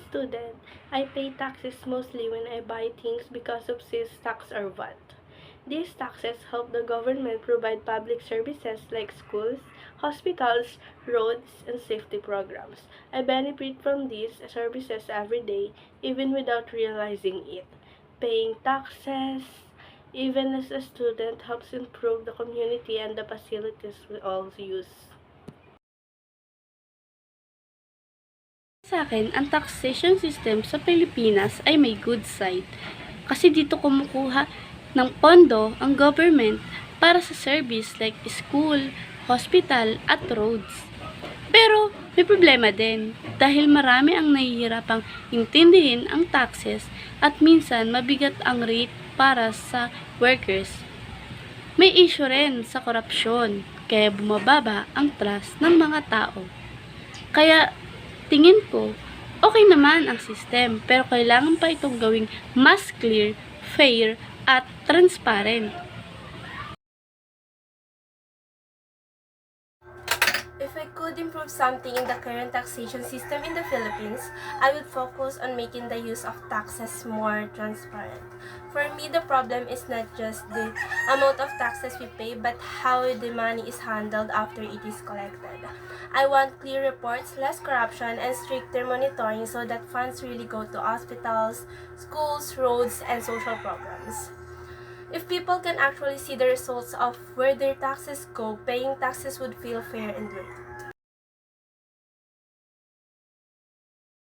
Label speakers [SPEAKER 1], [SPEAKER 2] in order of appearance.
[SPEAKER 1] student, I pay taxes mostly when I buy things because of sales tax or VAT. These taxes help the government provide public services like schools, hospitals, roads, and safety programs. I benefit from these services every day, even without realizing it. Paying taxes, even as a student, helps improve the community and the facilities we all use.
[SPEAKER 2] Sa akin, ang taxation system sa Pilipinas ay may good side. Kasi dito kumukuha ng pondo ang government para sa service like school, hospital, at roads. Pero may problema din dahil marami ang nahihirapang intindihin ang taxes at minsan mabigat ang rate para sa workers. May issue rin sa korupsyon kaya bumababa ang trust ng mga tao. Kaya tingin ko, okay naman ang system pero kailangan pa itong gawing mas clear, fair, at transparent.
[SPEAKER 3] If I could improve something in the current taxation system in the Philippines, I would focus on making the use of taxes more transparent. For me, the problem is not just the amount of taxes we pay, but how the money is handled after it is collected. I want clear reports, less corruption, and stricter monitoring so that funds really go to hospitals, schools, roads, and social programs. If people can actually see the results of where their taxes go, paying taxes would feel fair and right.